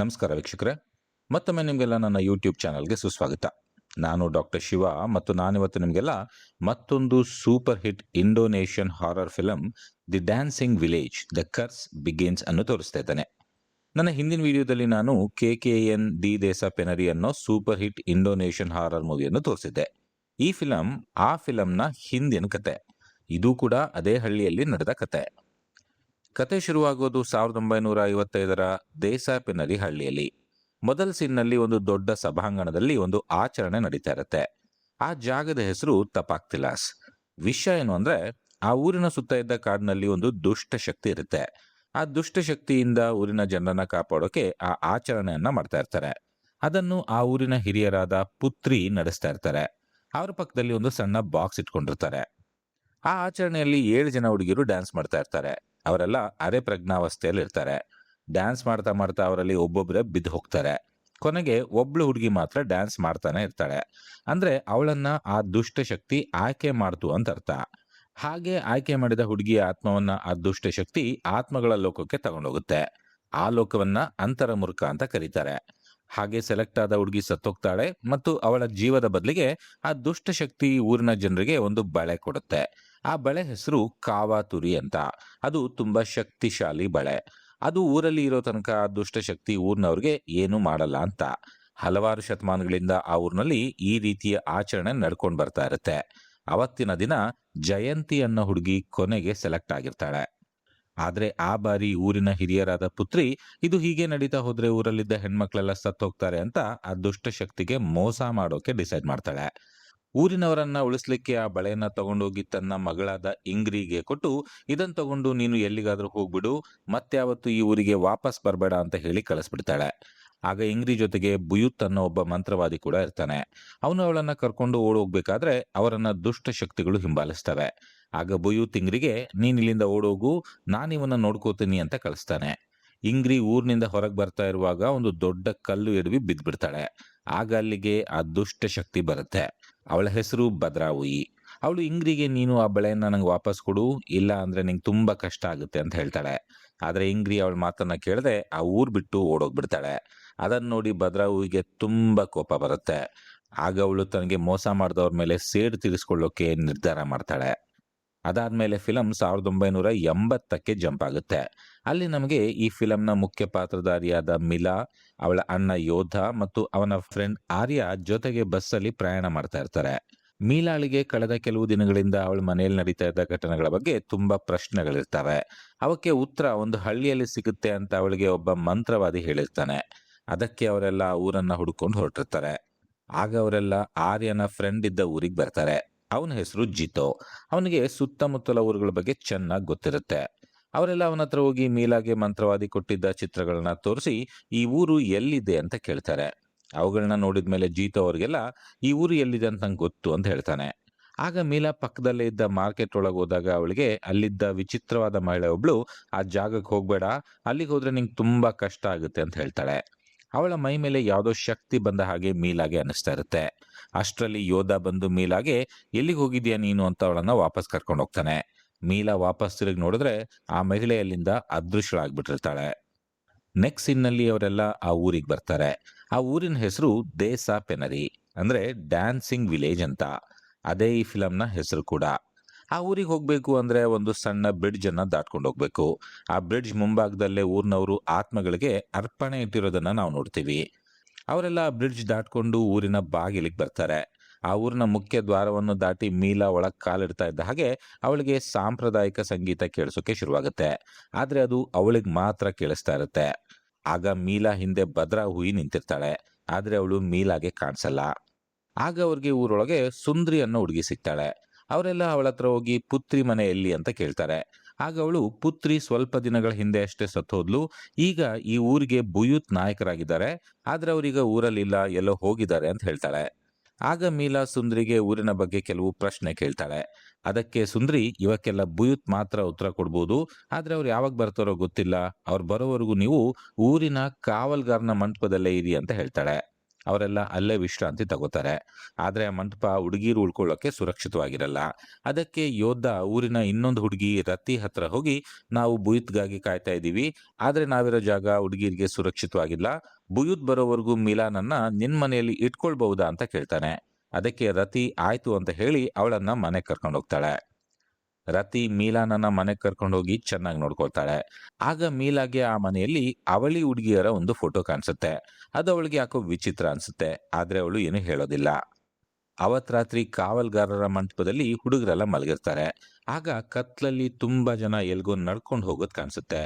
ನಮಸ್ಕಾರ ವೀಕ್ಷಕರೇ, ಮತ್ತೊಮ್ಮೆ ನಿಮಗೆಲ್ಲ ನನ್ನ ಯೂಟ್ಯೂಬ್ ಚಾನಲ್ಗೆ ಸುಸ್ವಾಗತ. ನಾನು ಡಾಕ್ಟರ್ ಶಿವ ಮತ್ತು ನಾನಿವತ್ತು ನಿಮಗೆಲ್ಲ ಮತ್ತೊಂದು super hit Indonesian horror film the dancing village the ಕರ್ಸ್ begins ಅನ್ನು ತೋರಿಸ್ತಾ ಇದ್ದೇನೆ. ನನ್ನ ಹಿಂದಿನ ವಿಡಿಯೋದಲ್ಲಿ ನಾನು KKN ಡಿ ದೇಸಾ ಪೆನರಿ ಅನ್ನೋ ಸೂಪರ್ ಹಿಟ್ ಇಂಡೋನೇಷಿಯನ್ ಹಾರರ್ ಮೂವಿಯನ್ನು ತೋರಿಸಿದ್ದೆ. ಈ ಫಿಲಮ್ ಆ ಫಿಲಮ್ನ ಹಿಂದಿನ ಕತೆ. ಇದು ಕೂಡ ಅದೇ ಹಳ್ಳಿಯಲ್ಲಿ ನಡೆದ ಕತೆ. ಕತೆ ಶುರುವಾಗೋದು 1955ರ ದೇಸಾಪೆನರಿ ಹಳ್ಳಿಯಲ್ಲಿ. ಮೊದಲ ಸೀನ್ನಲ್ಲಿ ಒಂದು ದೊಡ್ಡ ಸಭಾಂಗಣದಲ್ಲಿ ಒಂದು ಆಚರಣೆ ನಡೀತಾ ಇರುತ್ತೆ. ಆ ಜಾಗದ ಹೆಸರು ತಪಾಕ್ತಿಲಾಸ್. ವಿಷಯ ಏನು ಅಂದ್ರೆ, ಆ ಊರಿನ ಸುತ್ತ ಇದ್ದ ಕಾಡಿನಲ್ಲಿ ಒಂದು ದುಷ್ಟ ಶಕ್ತಿ ಇರುತ್ತೆ. ಆ ದುಷ್ಟ ಶಕ್ತಿಯಿಂದ ಊರಿನ ಜನರನ್ನ ಕಾಪಾಡೋಕೆ ಆ ಆಚರಣೆಯನ್ನ ಮಾಡ್ತಾ ಇರ್ತಾರೆ. ಅದನ್ನು ಆ ಊರಿನ ಹಿರಿಯರಾದ ಪುತ್ರಿ ನಡೆಸ್ತಾ ಇರ್ತಾರೆ. ಅವರ ಪಕ್ಕದಲ್ಲಿ ಒಂದು ಸಣ್ಣ ಬಾಕ್ಸ್ ಇಟ್ಕೊಂಡಿರ್ತಾರೆ. ಆ ಆಚರಣೆಯಲ್ಲಿ 7 ಜನ ಹುಡುಗಿರು ಡ್ಯಾನ್ಸ್ ಮಾಡ್ತಾ ಇರ್ತಾರೆ. ಅವರೆಲ್ಲ ಅರೆ ಪ್ರಜ್ಞಾವಸ್ಥೆಯಲ್ಲಿ ಇರ್ತಾರೆ. ಡ್ಯಾನ್ಸ್ ಮಾಡ್ತಾ ಮಾಡ್ತಾ ಅವರಲ್ಲಿ ಒಬ್ಬೊಬ್ಬರೇ ಬಿದ್ದು ಹೋಗ್ತಾರೆ. ಕೊನೆಗೆ ಒಬ್ಳು ಹುಡುಗಿ ಮಾತ್ರ ಡ್ಯಾನ್ಸ್ ಮಾಡ್ತಾನೆ ಇರ್ತಾಳೆ. ಅಂದ್ರೆ ಅವಳನ್ನ ಆ ದುಷ್ಟ ಶಕ್ತಿ ಆಯ್ಕೆ ಮಾಡ್ತು ಅಂತ ಅರ್ಥ. ಹಾಗೆ ಆಯ್ಕೆ ಮಾಡಿದ ಹುಡುಗಿಯ ಆತ್ಮವನ್ನ ಆ ದುಷ್ಟ ಶಕ್ತಿ ಆತ್ಮಗಳ ಲೋಕಕ್ಕೆ ತಗೊಂಡೋಗುತ್ತೆ. ಆ ಲೋಕವನ್ನ ಅಂತರಮುರ್ಖ ಅಂತ ಕರೀತಾರೆ. ಹಾಗೆ ಸೆಲೆಕ್ಟ್ ಆದ ಹುಡುಗಿ ಸತ್ತೋಗ್ತಾಳೆ ಮತ್ತು ಅವಳ ಜೀವದ ಬದಲಿಗೆ ಆ ದುಷ್ಟ ಶಕ್ತಿ ಊರಿನ ಜನರಿಗೆ ಒಂದು ಬಳೆ ಕೊಡುತ್ತೆ. ಆ ಬಳೆ ಹೆಸರು ಕಾವಾತುರಿ ಅಂತ. ಅದು ತುಂಬಾ ಶಕ್ತಿಶಾಲಿ ಬಳೆ. ಅದು ಊರಲ್ಲಿ ಇರೋ ತನಕ ಆ ದುಷ್ಟ ಶಕ್ತಿ ಊರಿನವ್ರಿಗೆ ಏನು ಮಾಡಲ್ಲ ಅಂತ. ಹಲವಾರು ಶತಮಾನಗಳಿಂದ ಆ ಊರಿನಲ್ಲಿ ಈ ರೀತಿಯ ಆಚರಣೆ ನಡ್ಕೊಂಡು ಬರ್ತಾ ಇರುತ್ತೆ. ಅವತ್ತಿನ ದಿನ ಜಯಂತಿ ಅನ್ನೋ ಹುಡುಗಿ ಕೊನೆಗೆ ಸೆಲೆಕ್ಟ್ ಆಗಿರ್ತಾಳೆ. ಆದ್ರೆ ಆ ಬಾರಿ ಊರಿನ ಹಿರಿಯರಾದ ಪುತ್ರಿ ಇದು ಹೀಗೆ ನಡೀತಾ ಹೋದ್ರೆ ಊರಲ್ಲಿದ್ದ ಹೆಣ್ಮಕ್ಳೆಲ್ಲ ಸತ್ತೋಗ್ತಾರೆ ಅಂತ ಆ ದುಷ್ಟ ಶಕ್ತಿಗೆ ಮೋಸ ಮಾಡೋಕೆ ಡಿಸೈಡ್ ಮಾಡ್ತಾಳೆ. ಊರಿನವರನ್ನ ಉಳಿಸ್ಲಿಕ್ಕೆ ಆ ಬಳೆಯನ್ನ ತಗೊಂಡೋಗಿ ತನ್ನ ಮಗಳಾದ ಇಂಗ್ರಿಗೆ ಕೊಟ್ಟು, ಇದನ್ನ ತಗೊಂಡು ನೀನು ಎಲ್ಲಿಗಾದ್ರೂ ಹೋಗ್ಬಿಡು, ಮತ್ಯಾವತ್ತು ಈ ಊರಿಗೆ ವಾಪಸ್ ಬರಬೇಡ ಅಂತ ಹೇಳಿ ಕಳಿಸ್ಬಿಡ್ತಾಳೆ. ಆಗ ಇಂಗ್ರಿ ಜೊತೆಗೆ ಬುಯುತ್ ಅನ್ನೋ ಒಬ್ಬ ಮಂತ್ರವಾದಿ ಕೂಡ ಇರ್ತಾನೆ. ಅವನು ಅವಳನ್ನ ಕರ್ಕೊಂಡು ಓಡೋಗ್ಬೇಕಾದ್ರೆ ಅವರನ್ನ ದುಷ್ಟ ಶಕ್ತಿಗಳು ಹಿಂಬಾಲಿಸ್ತವೆ. ಆಗ ಬುಯುತ್ ಇಂಗ್ರಿಗೆ, ನೀನ್ ಇಲ್ಲಿಂದ ಓಡೋಗು, ನಾನಿವನ್ನ ನೋಡ್ಕೋತೀನಿ ಅಂತ ಕಳಿಸ್ತಾನೆ. ಇಂಗ್ರಿ ಊರಿನಿಂದ ಹೊರಗೆ ಬರ್ತಾ ಇರುವಾಗ ಒಂದು ದೊಡ್ಡ ಕಲ್ಲು ಎಡವಿ ಬಿದ್ದ್ಬಿಡ್ತಾಳೆ. ಆಗ ಅಲ್ಲಿಗೆ ಆ ದುಷ್ಟ ಶಕ್ತಿ ಬರುತ್ತೆ. ಅವಳ ಹೆಸರು ಭದ್ರಾವುಯಿ. ಅವಳು ಇಂಗ್ರಿಗೆ, ನೀನು ಆ ಬಳೆಯನ್ನ ನಂಗೆ ವಾಪಸ್ ಕೊಡು, ಇಲ್ಲ ಅಂದ್ರೆ ನಿಂಗೆ ತುಂಬಾ ಕಷ್ಟ ಆಗುತ್ತೆ ಅಂತ ಹೇಳ್ತಾಳೆ. ಆದ್ರೆ ಇಂಗ್ರಿ ಅವಳ ಮಾತನ್ನ ಕೇಳದೆ ಆ ಊರ್ ಬಿಟ್ಟು ಓಡೋಗ್ಬಿಡ್ತಾಳೆ. ಅದನ್ನ ನೋಡಿ ಭದ್ರಾವುಯಿಗೆ ತುಂಬಾ ಕೋಪ ಬರುತ್ತೆ. ಆಗ ಅವಳು ತನಗೆ ಮೋಸ ಮಾಡಿದವ್ರ ಮೇಲೆ ಸೇಡು ತೀರಿಸ್ಕೊಳ್ಳೋಕೆ ನಿರ್ಧಾರ ಮಾಡ್ತಾಳೆ. ಅದಾದ್ಮೇಲೆ ಫಿಲಂ 1980ಕ್ಕೆ ಜಂಪ್ ಆಗುತ್ತೆ. ಅಲ್ಲಿ ನಮಗೆ ಈ ಫಿಲಂನ ಮುಖ್ಯ ಪಾತ್ರಧಾರಿಯಾದ ಮಿಲಾ, ಅವಳ ಅಣ್ಣ ಯೋಧ ಮತ್ತು ಅವನ ಫ್ರೆಂಡ್ ಆರ್ಯ ಜೊತೆಗೆ ಬಸ್ಸಲ್ಲಿ ಪ್ರಯಾಣ ಮಾಡ್ತಾ ಇರ್ತಾರೆ. ಮೀಲಾಳಿಗೆ ಕಳೆದ ಕೆಲವು ದಿನಗಳಿಂದ ಅವಳ ಮನೆಯಲ್ಲಿ ನಡೀತಾ ಇದ್ದ ಘಟನೆಗಳ ಬಗ್ಗೆ ತುಂಬಾ ಪ್ರಶ್ನೆಗಳಿರ್ತವೆ. ಅವಕ್ಕೆ ಉತ್ತರ ಒಂದು ಹಳ್ಳಿಯಲ್ಲಿ ಸಿಗುತ್ತೆ ಅಂತ ಅವಳಿಗೆ ಒಬ್ಬ ಮಂತ್ರವಾದಿ ಹೇಳಿರ್ತಾನೆ. ಅದಕ್ಕೆ ಅವರೆಲ್ಲ ಊರನ್ನ ಹುಡುಕೊಂಡು ಹೊರಟಿರ್ತಾರೆ. ಆಗ ಅವರೆಲ್ಲ ಆರ್ಯನ ಫ್ರೆಂಡ್ ಇದ್ದ ಊರಿಗೆ ಬರ್ತಾರೆ. ಅವನ ಹೆಸರು ಜಿತೋ. ಅವನಿಗೆ ಸುತ್ತಮುತ್ತಲ ಊರುಗಳ ಬಗ್ಗೆ ಚೆನ್ನಾಗಿ ಗೊತ್ತಿರುತ್ತೆ. ಅವರೆಲ್ಲ ಅವನ ಹತ್ರ ಹೋಗಿ ಮೀಲಾಗೆ ಮಂತ್ರವಾದಿ ಕೊಟ್ಟಿದ್ದ ಚಿತ್ರಗಳನ್ನ ತೋರಿಸಿ ಈ ಊರು ಎಲ್ಲಿದೆ ಅಂತ ಕೇಳ್ತಾರೆ. ಅವುಗಳನ್ನ ನೋಡಿದ್ಮೇಲೆ ಜೀತೋ ಅವ್ರಿಗೆಲ್ಲ ಈ ಊರು ಎಲ್ಲಿದೆ ಅಂತ ನಂಗೆ ಗೊತ್ತು ಅಂತ ಹೇಳ್ತಾನೆ. ಆಗ ಮೀಲಾ ಪಕ್ಕದಲ್ಲೇ ಇದ್ದ ಮಾರ್ಕೆಟ್ ಒಳಗೆ ಹೋದಾಗ ಅವಳಿಗೆ ಅಲ್ಲಿದ್ದ ವಿಚಿತ್ರವಾದ ಮಹಿಳೆ ಒಬ್ಳು, ಆ ಜಾಗಕ್ಕೆ ಹೋಗ್ಬೇಡ, ಅಲ್ಲಿಗೆ ಹೋದ್ರೆ ನಿಂಗೆ ತುಂಬಾ ಕಷ್ಟ ಆಗುತ್ತೆ ಅಂತ ಹೇಳ್ತಾಳೆ. ಅವಳ ಮೈ ಮೇಲೆ ಯಾವುದೋ ಶಕ್ತಿ ಬಂದ ಹಾಗೆ ಮೀಲಾಗೆ ಅನಿಸ್ತಾ ಇರುತ್ತೆ. ಅಷ್ಟರಲ್ಲಿ ಯೋಧ ಬಂದು ಮೀಲಾಗೆ, ಎಲ್ಲಿಗೆ ಹೋಗಿದ್ಯಾ ನೀನು ಅಂತ ಅವಳನ್ನ ವಾಪಸ್ ಕರ್ಕೊಂಡು ಹೋಗ್ತಾನೆ. ಮೀಲಾ ವಾಪಸ್ ತಿರುಗಿ ನೋಡಿದ್ರೆ ಆ ಮಹಿಳೆ ಅಲ್ಲಿಂದ ಅದೃಶ್ಯಳಾಗ್ಬಿಟ್ಟಿರ್ತಾಳೆ. ನೆಕ್ಸ್ಟ್ ಸೀನ್ನಲ್ಲಿ ಅವರೆಲ್ಲ ಆ ಊರಿಗೆ ಬರ್ತಾರೆ. ಆ ಊರಿನ ಹೆಸರು ದೇಸಾ ಪೆನರಿ, ಅಂದ್ರೆ ಡ್ಯಾನ್ಸಿಂಗ್ ವಿಲೇಜ್ ಅಂತ. ಅದೇ ಈ ಫಿಲಂನ ಹೆಸರು ಕೂಡ. ಆ ಊರಿಗೆ ಹೋಗ್ಬೇಕು ಅಂದ್ರೆ ಒಂದು ಸಣ್ಣ ಬ್ರಿಡ್ಜ್ ಅನ್ನ ದಾಟ್ಕೊಂಡು ಹೋಗ್ಬೇಕು. ಆ ಬ್ರಿಡ್ಜ್ ಮುಂಭಾಗದಲ್ಲೇ ಊರಿನವರು ಆತ್ಮಗಳಿಗೆ ಅರ್ಪಣೆ ಇಟ್ಟಿರೋದನ್ನ ನಾವು ನೋಡ್ತೀವಿ. ಅವರೆಲ್ಲ ಬ್ರಿಡ್ಜ್ ದಾಟ್ಕೊಂಡು ಊರಿನ ಬಾಗಿಲಿಗೆ ಬರ್ತಾರೆ. ಆ ಊರಿನ ಮುಖ್ಯ ದ್ವಾರವನ್ನು ದಾಟಿ ಮೀಲಾ ಒಳಗ್ ಕಾಲಿಡ್ತಾ ಇದ್ದ ಹಾಗೆ ಅವಳಿಗೆ ಸಾಂಪ್ರದಾಯಿಕ ಸಂಗೀತ ಕೇಳಿಸೋಕೆ ಶುರುವಾಗುತ್ತೆ. ಆದ್ರೆ ಅದು ಅವಳಿಗೆ ಮಾತ್ರ ಕೇಳಿಸ್ತಾ ಇರುತ್ತೆ. ಆಗ ಮೀಲಾ ಹಿಂದೆ ಭದ್ರಾ ಹುಯಿ ನಿಂತಿರ್ತಾಳೆ. ಆದ್ರೆ ಅವಳು ಮೀಲಾಗೆ ಕಾಣಿಸಲ್ಲ. ಆಗ ಅವ್ರಿಗೆ ಊರೊಳಗೆ ಸುಂದ್ರಿ ಅನ್ನೋ ಹುಡುಗಿ ಸಿಗ್ತಾಳೆ. ಅವರೆಲ್ಲ ಅವಳ ಹತ್ರ ಹೋಗಿ ಪುತ್ರಿ ಮನೆ ಎಲ್ಲಿ ಅಂತ ಕೇಳ್ತಾರೆ. ಆಗ ಅವಳು, ಪುತ್ರಿ ಸ್ವಲ್ಪ ದಿನಗಳ ಹಿಂದೆ ಅಷ್ಟೇ ಸತ್ತೋದ್ಲು, ಈಗ ಈ ಊರಿಗೆ ಬುಯುತ್ ನಾಯಕರಾಗಿದ್ದಾರೆ, ಆದ್ರೆ ಅವ್ರೀಗ ಊರಲ್ಲಿಲ್ಲ, ಎಲ್ಲೋ ಹೋಗಿದ್ದಾರೆ ಅಂತ ಹೇಳ್ತಾಳೆ. ಆಗ ಮೀಲಾ ಸುಂದ್ರಿಗೆ ಊರಿನ ಬಗ್ಗೆ ಕೆಲವು ಪ್ರಶ್ನೆ ಕೇಳ್ತಾಳೆ. ಅದಕ್ಕೆ ಸುಂದ್ರಿ, ಇವಕ್ಕೆಲ್ಲ ಬುಯುತ್ ಮಾತ್ರ ಉತ್ತರ ಕೊಡ್ಬೋದು, ಆದ್ರೆ ಅವ್ರು ಯಾವಾಗ ಬರ್ತಾರೋ ಗೊತ್ತಿಲ್ಲ, ಅವ್ರು ಬರೋವರೆಗೂ ನೀವು ಊರಿನ ಕಾವಲ್ಗಾರನ ಮಂಟಪದಲ್ಲೇ ಇರಿ ಅಂತ ಹೇಳ್ತಾಳೆ. ಅವರೆಲ್ಲ ಅಲ್ಲೇ ವಿಶ್ರಾಂತಿ ತಗೋತಾರೆ. ಆದ್ರೆ ಆ ಮಂಟಪ ಹುಡುಗಿರು ಉಳ್ಕೊಳ್ಳೋಕೆ ಸುರಕ್ಷಿತವಾಗಿರಲ್ಲ. ಅದಕ್ಕೆ ಯೋಧ ಊರಿನ ಇನ್ನೊಂದು ಹುಡುಗಿ ರತಿ ಹತ್ರ ಹೋಗಿ, ನಾವು ಬುಯುತ್ಗಾಗಿ ಕಾಯ್ತಾ ಇದ್ದೀವಿ, ಆದ್ರೆ ನಾವಿರೋ ಜಾಗ ಹುಡುಗಿರಿಗೆ ಸುರಕ್ಷಿತವಾಗಿಲ್ಲ, ಬುಯುತ್ ಬರೋವರೆಗೂ ಮಿಲಾನನ್ನ ನಿನ್ ಮನೆಯಲ್ಲಿ ಇಟ್ಕೊಳ್ಬಹುದಾ ಅಂತ ಕೇಳ್ತಾನೆ. ಅದಕ್ಕೆ ರತಿ ಆಯ್ತು ಅಂತ ಹೇಳಿ ಅವಳನ್ನ ಮನೆಗೆ ಕರ್ಕೊಂಡು ಹೋಗ್ತಾಳೆ. ರತಿ ಮೀಲಾನನ್ನ ಮನೆಗೆ ಕರ್ಕೊಂಡೋಗಿ ಚೆನ್ನಾಗಿ ನೋಡ್ಕೊಳ್ತಾಳೆ. ಆಗ ಮೀಲಾಗೆ ಆ ಮನೆಯಲ್ಲಿ ಅವಳಿ ಹುಡುಗಿಯರ ಒಂದು ಫೋಟೋ ಕಾಣಿಸುತ್ತೆ. ಅದು ಅವಳಿಗೆ ಯಾಕೋ ವಿಚಿತ್ರ ಅನ್ಸುತ್ತೆ. ಆದ್ರೆ ಅವಳು ಏನು ಹೇಳೋದಿಲ್ಲ. ಅವತ್ ರಾತ್ರಿ ಕಾವಲ್ಗಾರರ ಮಂಟಪದಲ್ಲಿ ಹುಡುಗರೆಲ್ಲ ಮಲಗಿರ್ತಾರೆ. ಆಗ ಕತ್ಲಲ್ಲಿ ತುಂಬಾ ಜನ ಎಲ್ಗೋ ನಡ್ಕೊಂಡು ಹೋಗೋದ್ ಕಾಣಿಸುತ್ತೆ.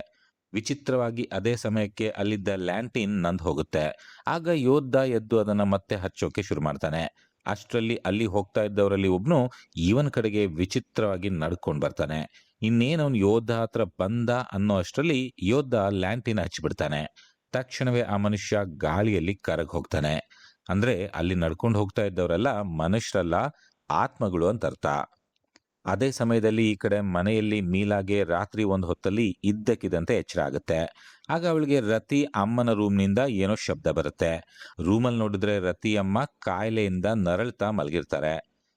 ವಿಚಿತ್ರವಾಗಿ ಅದೇ ಸಮಯಕ್ಕೆ ಅಲ್ಲಿದ್ದ ಲ್ಯಾಂಟಿನ್ ನಂದ್ ಹೋಗುತ್ತೆ. ಆಗ ಯೋಧ ಎದ್ದು ಅದನ್ನ ಮತ್ತೆ ಹಚ್ಚೋಕೆ ಶುರು ಮಾಡ್ತಾನೆ. ಅಷ್ಟರಲ್ಲಿ ಅಲ್ಲಿ ಹೋಗ್ತಾ ಇದ್ದವರಲ್ಲಿ ಒಬ್ನು ಇವನ್ ಕಡೆಗೆ ವಿಚಿತ್ರವಾಗಿ ನಡ್ಕೊಂಡ್ ಬರ್ತಾನೆ. ಇನ್ನೇನವನ್ ಯೋಧ ಹತ್ರ ಬಂದ ಅನ್ನೋ ಅಷ್ಟರಲ್ಲಿ ಯೋಧ ಲ್ಯಾಂಟಿನ್ ಹಚ್ಚಿಬಿಡ್ತಾನೆ. ತಕ್ಷಣವೇ ಆ ಮನುಷ್ಯ ಗಾಳಿಯಲ್ಲಿ ಕರಗ್ ಹೋಗ್ತಾನೆ. ಅಂದ್ರೆ ಅಲ್ಲಿ ನಡ್ಕೊಂಡು ಹೋಗ್ತಾ ಇದ್ದವರೆಲ್ಲ ಮನುಷ್ಯರಲ್ಲ, ಆತ್ಮಗಳು ಅಂತ ಅರ್ಥ. ಅದೇ ಸಮಯದಲ್ಲಿ ಈ ಕಡೆ ಮನೆಯಲ್ಲಿ ಮೀಲಾಗೆ ರಾತ್ರಿ ಒಂದು ಹೊತ್ತಲ್ಲಿ ಇದ್ದಕ್ಕಿದ್ದಂತೆ ಎಚ್ಚರ ಆಗುತ್ತೆ. ಆಗ ಅವಳಿಗೆ ರತಿ ಅಮ್ಮನ ರೂಮ್ನಿಂದ ಏನೋ ಶಬ್ದ ಬರುತ್ತೆ. ರೂಮಲ್ಲಿ ನೋಡಿದ್ರೆ ರತಿ ಅಮ್ಮ ಕಾಯಿಲೆಯಿಂದ ನರಳ್ತಾ ಮಲಗಿರ್ತಾರೆ.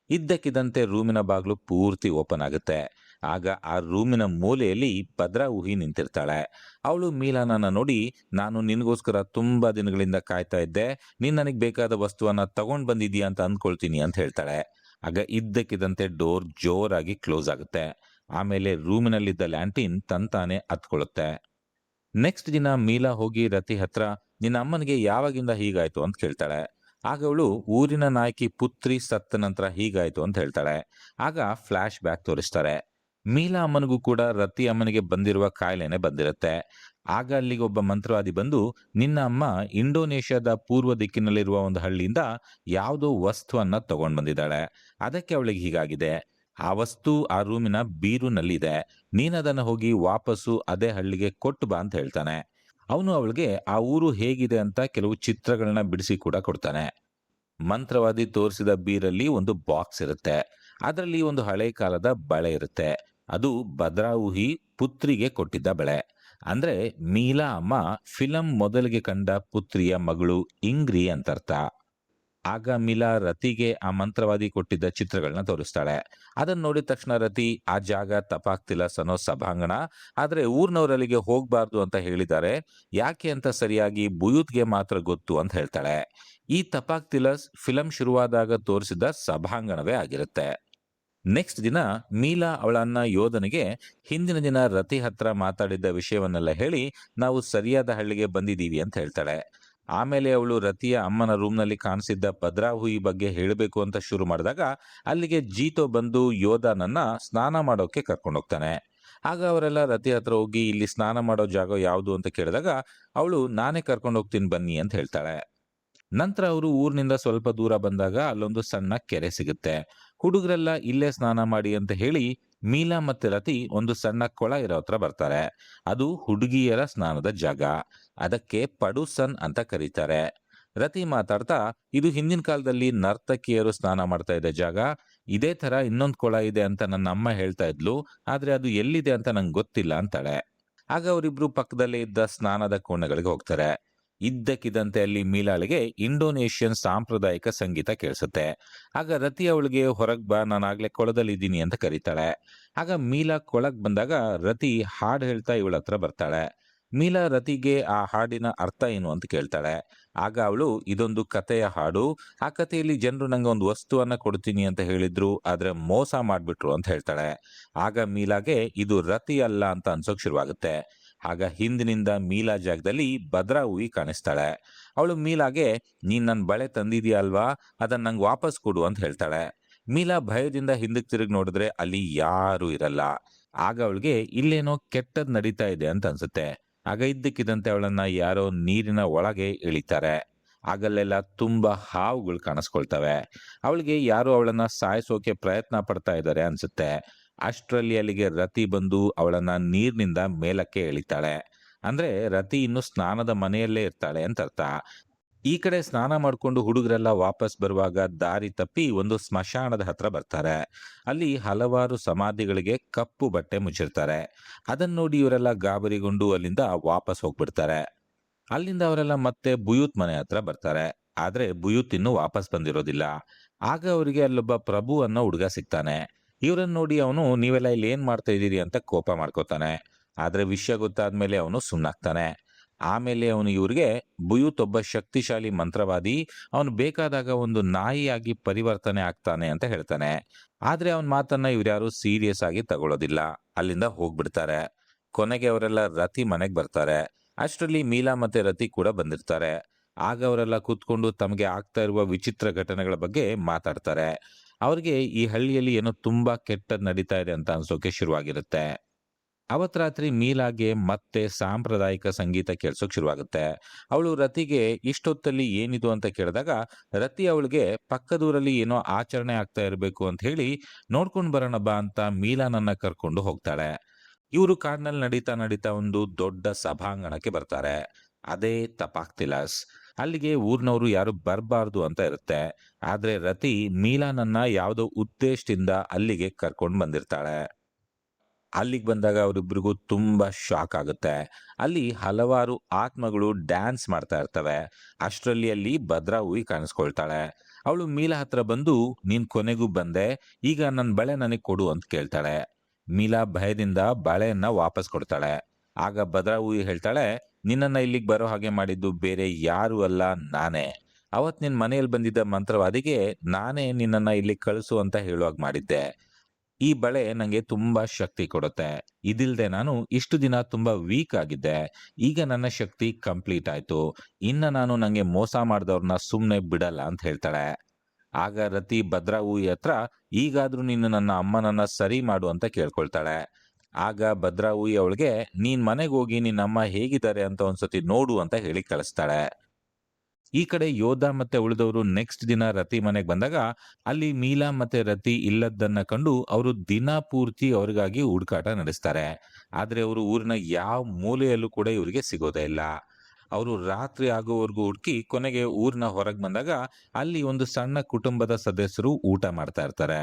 ಇದ್ದಕ್ಕಿದ್ದಂತೆ ರೂಮಿನ ಬಾಗ್ಲು ಪೂರ್ತಿ ಓಪನ್ ಆಗುತ್ತೆ. ಆಗ ಆ ರೂಮಿನ ಮೂಲೆಯಲ್ಲಿ ಭದ್ರಾ ಊಹಿ ನಿಂತಿರ್ತಾಳೆ. ಅವಳು ಮೀಲಾನನ್ನ ನೋಡಿ, ನಾನು ನಿನಗೋಸ್ಕರ ತುಂಬಾ ದಿನಗಳಿಂದ ಕಾಯ್ತಾ ಇದ್ದೆ, ನೀನ್ ನನಗೆ ಬೇಕಾದ ವಸ್ತುವನ್ನ ತಗೊಂಡ್ ಬಂದಿದೀಯ ಅಂತ ಅಂದ್ಕೊಳ್ತೀನಿ ಅಂತ ಹೇಳ್ತಾಳೆ. ಆಗ ಇದ್ದಕ್ಕಿದ್ದಂತೆ ಡೋರ್ ಜೋರಾಗಿ ಕ್ಲೋಸ್ ಆಗುತ್ತೆ. ಆಮೇಲೆ ರೂಮಿನಲ್ಲಿದ್ದ ಲ್ಯಾಂಟಿನ್ ತಂತಾನೆ ಹತ್ಕೊಳ್ಳುತ್ತೆ. ನೆಕ್ಸ್ಟ್ ದಿನ ಮೀಲಾ ಹೋಗಿ ರತಿ ಹತ್ರ, ನಿನ್ನ ಅಮ್ಮನಿಗೆ ಯಾವಾಗಿಂದ ಹೀಗಾಯ್ತು ಅಂತ ಕೇಳ್ತಾಳೆ. ಆಗ ಅವಳು ಊರಿನ ನಾಯಕಿ ಪುತ್ರಿ ಸತ್ತ ನಂತರ ಹೀಗಾಯ್ತು ಅಂತ ಹೇಳ್ತಾಳೆ. ಆಗ ಫ್ಲಾಶ್ ಬ್ಯಾಕ್ ತೋರಿಸ್ತಾರೆ. ಮೀಲಾ ಅಮ್ಮನಿಗೂ ಕೂಡ ರತಿ ಅಮ್ಮನಿಗೆ ಬಂದಿರುವ ಕಾಯಿಲೆನೆ ಬಂದಿರುತ್ತೆ. ಆಗ ಅಲ್ಲಿಗೆ ಒಬ್ಬ ಮಂತ್ರವಾದಿ ಬಂದು, ನಿನ್ನ ಅಮ್ಮ ಇಂಡೋನೇಷ್ಯಾದ ಪೂರ್ವ ದಿಕ್ಕಿನಲ್ಲಿರುವ ಒಂದು ಹಳ್ಳಿಯಿಂದ ಯಾವುದೋ ವಸ್ತುವನ್ನ ತಗೊಂಡ್ ಬಂದಿದ್ದಾಳೆ, ಅದಕ್ಕೆ ಅವಳಿಗೆ ಹೀಗಾಗಿದೆ. ಆ ವಸ್ತು ಆ ರೂಮಿನ ಬೀರುನಲ್ಲಿದೆ, ನೀನದನ್ನ ಹೋಗಿ ವಾಪಸ್ಸು ಅದೇ ಹಳ್ಳಿಗೆ ಕೊಟ್ಟು ಬಾ ಅಂತ ಹೇಳ್ತಾನೆ. ಅವನು ಅವಳಿಗೆ ಆ ಊರು ಹೇಗಿದೆ ಅಂತ ಕೆಲವು ಚಿತ್ರಗಳನ್ನ ಬಿಡಿಸಿ ಕೂಡ ಕೊಡ್ತಾನೆ. ಮಂತ್ರವಾದಿ ತೋರಿಸಿದ ಬೀರಲ್ಲಿ ಒಂದು ಬಾಕ್ಸ್ ಇರುತ್ತೆ. ಅದರಲ್ಲಿ ಒಂದು ಹಳೆ ಕಾಲದ ಬಳೆ ಇರುತ್ತೆ. ಅದು ಭದ್ರಾವುಹಿ ಪುತ್ರಿಗೆ ಕೊಟ್ಟಿದ್ದ ಬಳೆ. ಅಂದ್ರೆ ಮೀಲಾ ಅಮ್ಮ ಫಿಲಂ ಮೊದಲಿಗೆ ಕಂಡ ಪುತ್ರಿಯ ಮಗಳು ಇಂಗ್ರಿ ಅಂತರ್ಥ. ಆಗ ಮಿಲಾ ರತಿಗೆ ಆ ಮಂತ್ರವಾದಿ ಕೊಟ್ಟಿದ್ದ ಚಿತ್ರಗಳನ್ನ ತೋರಿಸ್ತಾಳೆ. ಅದನ್ನ ನೋಡಿದ ತಕ್ಷಣ ರತಿ, ಆ ಜಾಗ ತಪಾಕ್ತಿಲ್ಲ ಸನೋ ಸಭಾಂಗಣ, ಆದ್ರೆ ಊರ್ನವರಲ್ಲಿಗೆ ಹೋಗ್ಬಾರ್ದು ಅಂತ ಹೇಳಿದ್ದಾರೆ, ಯಾಕೆ ಅಂತ ಸರಿಯಾಗಿ ಬುಯೂತ್ಗೆ ಮಾತ್ರ ಗೊತ್ತು ಅಂತ ಹೇಳ್ತಾಳೆ. ಈ ತಪಾಕ್ ತಿಲಸ್ ಫಿಲಂ ಶುರುವಾದಾಗ ತೋರಿಸಿದ ಸಭಾಂಗಣವೇ ಆಗಿರುತ್ತೆ. ನೆಕ್ಸ್ಟ್ ದಿನ ಮೀಲಾ ಅವಳ ಅಣ್ಣ ಯೋಧನಿಗೆ ಹಿಂದಿನ ದಿನ ರತಿ ಹತ್ರ ಮಾತಾಡಿದ್ದ ವಿಷಯವನ್ನೆಲ್ಲ ಹೇಳಿ, ನಾವು ಸರಿಯಾದ ಹಳ್ಳಿಗೆ ಬಂದಿದ್ದೀವಿ ಅಂತ ಹೇಳ್ತಾಳೆ. ಆಮೇಲೆ ಅವಳು ರತಿಯ ಅಮ್ಮನ ರೂಮ್ನಲ್ಲಿ ಕಾಣಿಸಿದ್ದ ಭದ್ರಾಹುಯಿ ಬಗ್ಗೆ ಹೇಳಬೇಕು ಅಂತ ಶುರು ಮಾಡಿದಾಗ ಅಲ್ಲಿಗೆ ಜೀತೋ ಬಂದು ಯೋಧನನ್ನ ಸ್ನಾನ ಮಾಡೋಕೆ ಕರ್ಕೊಂಡು ಹೋಗ್ತಾನೆ. ಆಗ ಅವರೆಲ್ಲ ರತಿ ಹತ್ರ ಹೋಗಿ, ಇಲ್ಲಿ ಸ್ನಾನ ಮಾಡೋ ಜಾಗ ಯಾವುದು ಅಂತ ಕೇಳಿದಾಗ ಅವಳು, ನಾನೇ ಕರ್ಕೊಂಡು ಹೋಗ್ತೀನಿ ಬನ್ನಿ ಅಂತ ಹೇಳ್ತಾಳೆ. ನಂತರ ಅವರು ಊರಿನಿಂದ ಸ್ವಲ್ಪ ದೂರ ಬಂದಾಗ ಅಲ್ಲೊಂದು ಸಣ್ಣ ಕೆರೆ ಸಿಗುತ್ತೆ. ಹುಡುಗರೆಲ್ಲ ಇಲ್ಲೇ ಸ್ನಾನ ಮಾಡಿ ಅಂತ ಹೇಳಿ ಮೀಲಾ ಮತ್ತೆ ರತಿ ಒಂದು ಸಣ್ಣ ಕೊಳ ಇರೋ ಹತ್ರ ಬರ್ತಾರೆ. ಅದು ಹುಡುಗಿಯರ ಸ್ನಾನದ ಜಾಗ. ಅದಕ್ಕೆ ಪಡುಸನ್ ಅಂತ ಕರೀತಾರೆ. ರತಿ ಮಾತಾಡ್ತಾ, ಇದು ಹಿಂದಿನ ಕಾಲದಲ್ಲಿ ನರ್ತಕಿಯರು ಸ್ನಾನ ಮಾಡ್ತಾ ಇದ್ದ ಜಾಗ, ಇದೇ ತರ ಇನ್ನೊಂದು ಕೊಳ ಇದೆ ಅಂತ ನನ್ನ ಅಮ್ಮ ಹೇಳ್ತಾ ಇದ್ಲು, ಆದ್ರೆ ಅದು ಎಲ್ಲಿದೆ ಅಂತ ನಂಗೆ ಗೊತ್ತಿಲ್ಲ ಅಂತಾಳೆ. ಆಗ ಅವರಿಬ್ರು ಪಕ್ಕದಲ್ಲೇ ಇದ್ದ ಸ್ನಾನದ ಕೋಣೆಗಳಿಗೆ ಹೋಗ್ತಾರೆ. ಇದ್ದಕ್ಕಿದ್ದಂತೆ ಅಲ್ಲಿ ಮೀಲಾಳಿಗೆ ಇಂಡೋನೇಷ್ಯನ್ ಸಾಂಪ್ರದಾಯಿಕ ಸಂಗೀತ ಕೇಳಿಸುತ್ತೆ. ಆಗ ರತಿ ಅವಳಿಗೆ, ಹೊರಗ್ ಬಾ, ನಾನಾಗ್ಲೇ ಕೊಳದಲ್ಲಿ ಇದ್ದೀನಿ ಅಂತ ಕರೀತಾಳೆ. ಆಗ ಮೀಲಾ ಕೊಳಗ್ ಬಂದಾಗ ರತಿ ಹಾಡು ಹೇಳ್ತಾ ಇವಳ ಹತ್ರ ಬರ್ತಾಳೆ. ಮೀಲಾ ರತಿಗೆ ಆ ಹಾಡಿನ ಅರ್ಥ ಏನು ಅಂತ ಕೇಳ್ತಾಳೆ. ಆಗ ಅವಳು, ಇದೊಂದು ಕಥೆಯ ಹಾಡು, ಆ ಕಥೆಯಲ್ಲಿ ಜನರು ನಂಗೆ ಒಂದು ವಸ್ತುವನ್ನ ಕೊಡ್ತೀನಿ ಅಂತ ಹೇಳಿದ್ರು, ಆದ್ರೆ ಮೋಸ ಮಾಡ್ಬಿಟ್ರು ಅಂತ ಹೇಳ್ತಾಳೆ. ಆಗ ಮೀಲಾಗೆ ಇದು ರತಿ ಅಲ್ಲ ಅಂತ ಅನ್ಸೋಕ್ ಶುರುವಾಗುತ್ತೆ. ಆಗ ಹಿಂದಿನಿಂದ ಮೀಲಾ ಜಾಗದಲ್ಲಿ ಭದ್ರಾಹುಯಿ ಕಾಣಿಸ್ತಾಳೆ. ಅವಳು ಮೀಲಾಗೆ, ನೀನ್ ನನ್ ಬಳೆ ತಂದಿದ್ಯಾ ಅಲ್ವಾ, ಅದನ್ನ ನಂಗೆ ವಾಪಸ್ ಕೊಡು ಅಂತ ಹೇಳ್ತಾಳೆ. ಮೀಲಾ ಭಯದಿಂದ ಹಿಂದಕ್ಕೆ ತಿರುಗಿ ನೋಡಿದ್ರೆ ಅಲ್ಲಿ ಯಾರು ಇರಲ್ಲ. ಆಗ ಅವಳಿಗೆ ಇಲ್ಲೇನೋ ಕೆಟ್ಟದ್ ನಡೀತಾ ಇದೆ ಅಂತ ಅನ್ಸುತ್ತೆ. ಆಗ ಇದ್ದಕ್ಕಿದ್ದಂತೆ ಅವಳನ್ನ ಯಾರೋ ನೀರಿನ ಒಳಗೆ ಇಳಿತಾರೆ. ಆಗಲ್ಲೆಲ್ಲ ತುಂಬಾ ಹಾವುಗಳು ಕಾಣಿಸ್ಕೊಳ್ತವೆ. ಅವಳಿಗೆ ಯಾರೋ ಅವಳನ್ನ ಸಾಯಿಸೋಕೆ ಪ್ರಯತ್ನ ಪಡ್ತಾ ಇದ್ದಾರೆ ಅನ್ಸುತ್ತೆ. ಅಷ್ಟರಲ್ಲಿ ಅಲ್ಲಿಗೆ ರತಿ ಬಂದು ಅವಳನ್ನ ನೀರಿನಿಂದ ಮೇಲಕ್ಕೆ ಎಳಿತಾಳೆ. ಅಂದ್ರೆ ರತಿ ಇನ್ನು ಸ್ನಾನದ ಮನೆಯಲ್ಲೇ ಇರ್ತಾಳೆ ಅಂತ ಅರ್ಥ. ಈ ಕಡೆ ಸ್ನಾನ ಮಾಡ್ಕೊಂಡು ಹುಡುಗರೆಲ್ಲ ವಾಪಸ್ ಬರುವಾಗ ದಾರಿ ತಪ್ಪಿ ಒಂದು ಸ್ಮಶಾನದ ಹತ್ರ ಬರ್ತಾರೆ. ಅಲ್ಲಿ ಹಲವಾರು ಸಮಾಧಿಗಳಿಗೆ ಕಪ್ಪು ಬಟ್ಟೆ ಮುಚ್ಚಿರ್ತಾರೆ. ಅದನ್ನ ನೋಡಿ ಇವರೆಲ್ಲ ಗಾಬರಿಗೊಂಡು ಅಲ್ಲಿಂದ ವಾಪಸ್ ಹೋಗ್ಬಿಡ್ತಾರೆ. ಅಲ್ಲಿಂದ ಅವರೆಲ್ಲ ಮತ್ತೆ ಬುಯೂತ್ ಮನೆ ಹತ್ರ ಬರ್ತಾರೆ. ಆದ್ರೆ ಬುಯೂತ್ ಇನ್ನೂ ವಾಪಸ್ ಬಂದಿರೋದಿಲ್ಲ. ಆಗ ಅವರಿಗೆ ಅಲ್ಲೊಬ್ಬ ಪ್ರಭು ಅನ್ನೋ ಹುಡುಗ ಸಿಗ್ತಾನೆ. ಇವ್ರನ್ನ ನೋಡಿ ಅವನು ನೀವೆಲ್ಲ ಇಲ್ಲಿ ಏನ್ ಮಾಡ್ತಾ ಇದ್ದೀರಿ ಅಂತ ಕೋಪ ಮಾಡ್ಕೋತಾನೆ. ಆದ್ರೆ ವಿಷಯ ಗೊತ್ತಾದ್ಮೇಲೆ ಅವನು ಸುಮ್ಮನಾಗ್ತಾನೆ. ಆಮೇಲೆ ಅವನು ಇವ್ರಿಗೆ ಬುಯೂತ್ ಒಬ್ಬ ಶಕ್ತಿಶಾಲಿ ಮಂತ್ರವಾದಿ, ಅವನು ಬೇಕಾದಾಗ ಒಂದು ನಾಯಿಯಾಗಿ ಪರಿವರ್ತನೆ ಆಗ್ತಾನೆ ಅಂತ ಹೇಳ್ತಾನೆ. ಆದ್ರೆ ಅವನ ಮಾತನ್ನ ಇವ್ರ್ಯಾರು ಸೀರಿಯಸ್ ಆಗಿ ತಗೊಳ್ಳೋದಿಲ್ಲ. ಅಲ್ಲಿಂದ ಹೋಗ್ಬಿಡ್ತಾರೆ. ಕೊನೆಗೆ ಅವರೆಲ್ಲ ರತಿ ಮನೆಗೆ ಬರ್ತಾರೆ. ಅಷ್ಟರಲ್ಲಿ ಮೀಲಾ ಮತ್ತೆ ರತಿ ಕೂಡ ಬಂದಿರ್ತಾರೆ. ಆಗ ಅವರೆಲ್ಲ ಕೂತ್ಕೊಂಡು ತಮಗೆ ಆಗ್ತಾ ಇರುವ ವಿಚಿತ್ರ ಘಟನೆಗಳ ಬಗ್ಗೆ ಮಾತಾಡ್ತಾರೆ. ಅವ್ರಿಗೆ ಈ ಹಳ್ಳಿಯಲ್ಲಿ ಏನೋ ತುಂಬಾ ಕೆಟ್ಟದ್ ನಡೀತಾ ಇದೆ ಅಂತ ಅನ್ಸೋಕೆ ಶುರುವಾಗಿರುತ್ತೆ. ಅವತ್ ರಾತ್ರಿ ಮೀಲಾಗೆ ಮತ್ತೆ ಸಾಂಪ್ರದಾಯಿಕ ಸಂಗೀತ ಕೇಳ್ಸೋಕ್ ಶುರುವಾಗುತ್ತೆ. ಅವಳು ರತಿಗೆ ಇಷ್ಟೊತ್ತಲ್ಲಿ ಏನಿದು ಅಂತ ಕೇಳಿದಾಗ, ರತಿ ಅವಳಿಗೆ ಪಕ್ಕದೂರಲ್ಲಿ ಏನೋ ಆಚರಣೆ ಆಗ್ತಾ ಇರಬೇಕು ಅಂತ ಹೇಳಿ ನೋಡ್ಕೊಂಡ್ ಬರೋಣ ಬಾ ಅಂತ ಮೀಲಾನನ್ನ ಕರ್ಕೊಂಡು ಹೋಗ್ತಾಳೆ. ಇವರು ಕಾಡ್ನಲ್ಲಿ ನಡೀತಾ ನಡೀತಾ ಒಂದು ದೊಡ್ಡ ಸಭಾಂಗಣಕ್ಕೆ ಬರ್ತಾರೆ. ಅದೇ ತಪಾಕ್ ತಿಲಾಸ್. ಅಲ್ಲಿಗೆ ಊರ್ನವರು ಯಾರು ಬರಬಾರ್ದು ಅಂತ ಇರುತ್ತೆ. ಆದ್ರೆ ರತಿ ಮೀಲಾನನ್ನ ಯಾವುದೋ ಉದ್ದೇಶದಿಂದ ಅಲ್ಲಿಗೆ ಕರ್ಕೊಂಡು ಬಂದಿರ್ತಾಳೆ. ಅಲ್ಲಿಗೆ ಬಂದಾಗ ಅವರಿಬ್ರಿಗೂ ತುಂಬಾ ಶಾಕ್ ಆಗುತ್ತೆ. ಅಲ್ಲಿ ಹಲವಾರು ಆತ್ಮಗಳು ಡ್ಯಾನ್ಸ್ ಮಾಡ್ತಾ ಇರ್ತವೆ. ಅಷ್ಟರಲ್ಲಿ ಅಲ್ಲಿ ಭದ್ರಾ ಹೂವಿ ಕಾಣಿಸ್ಕೊಳ್ತಾಳೆ. ಅವಳು ಮೀಲಾ ಹತ್ರ ಬಂದು, ನೀನ್ ಕೊನೆಗೂ ಬಂದೆ, ಈಗ ನನ್ನ ಬಳೆ ನನಗೆ ಕೊಡು ಅಂತ ಕೇಳ್ತಾಳೆ. ಮೀಲಾ ಭಯದಿಂದ ಬಳೆಯನ್ನ ವಾಪಸ್ ಕೊಡ್ತಾಳೆ. ಆಗ ಭದ್ರಾ ಹೂವಿ ಹೇಳ್ತಾಳೆ, ನಿನ್ನನ್ನ ಇಲ್ಲಿಗೆ ಬರೋ ಹಾಗೆ ಮಾಡಿದ್ದು ಬೇರೆ ಯಾರು ಅಲ್ಲ, ನಾನೇ. ಅವತ್ ನಿನ್ ಮನೆಯಲ್ಲಿ ಬಂದಿದ್ದ ಮಂತ್ರವಾದಿಗೆ ನಾನೇ ನಿನ್ನನ್ನ ಇಲ್ಲಿ ಕಳಿಸು ಅಂತ ಹೇಳುವಾಗ ಮಾಡಿದ್ದೆ. ಈ ಬಳೆ ನಂಗೆ ತುಂಬಾ ಶಕ್ತಿ ಕೊಡುತ್ತೆ. ಇದಿಲ್ದೆ ನಾನು ಇಷ್ಟು ದಿನ ತುಂಬಾ ವೀಕ್ ಆಗಿದ್ದೆ. ಈಗ ನನ್ನ ಶಕ್ತಿ ಕಂಪ್ಲೀಟ್ ಆಯ್ತು. ಇನ್ನ ನಾನು ನಂಗೆ ಮೋಸ ಮಾಡಿದವ್ರನ್ನ ಸುಮ್ನೆ ಬಿಡಲ್ಲ ಅಂತ ಹೇಳ್ತಾಳೆ. ಆಗ ರತಿ ಭದ್ರಾ ಹೂವಿ ಹತ್ರ, ಈಗಾದ್ರೂ ನೀನು ನನ್ನ ಅಮ್ಮನನ್ನ ಸರಿ ಮಾಡು ಅಂತ ಕೇಳ್ಕೊಳ್ತಾಳೆ. ಆಗ ಭದ್ರಾ ಹೂವಿ ಅವಳಿಗೆ, ನೀನ್ ಮನೆಗೆ ಹೋಗಿ ನಿನ್ನ ಅಮ್ಮ ಹೇಗಿದ್ದಾರೆ ಅಂತ ಒಂದ್ಸತಿ ನೋಡು ಅಂತ ಹೇಳಿ ಕಳಿಸ್ತಾಳೆ. ಈ ಕಡೆ ಯೋಧ ಮತ್ತೆ ಉಳಿದವರು ನೆಕ್ಸ್ಟ್ ದಿನ ರತಿ ಮನೆಗೆ ಬಂದಾಗ ಅಲ್ಲಿ ಮೀಲಾ ಮತ್ತೆ ರತಿ ಇಲ್ಲದನ್ನ ಕಂಡು ಅವರು ದಿನ ಪೂರ್ತಿ ಅವ್ರಿಗಾಗಿ ಹುಡುಕಾಟ ನಡೆಸ್ತಾರೆ. ಆದ್ರೆ ಅವರು ಊರಿನ ಯಾವ ಮೂಲೆಯಲ್ಲೂ ಕೂಡ ಇವರಿಗೆ ಸಿಗೋದೇ ಇಲ್ಲ. ಅವರು ರಾತ್ರಿ ಆಗೋವರೆಗೂ ಹುಡುಕಿ ಕೊನೆಗೆ ಊರಿನ ಹೊರಗೆ ಬಂದಾಗ ಅಲ್ಲಿ ಒಂದು ಸಣ್ಣ ಕುಟುಂಬದ ಸದಸ್ಯರು ಊಟ ಮಾಡ್ತಾ ಇರ್ತಾರೆ.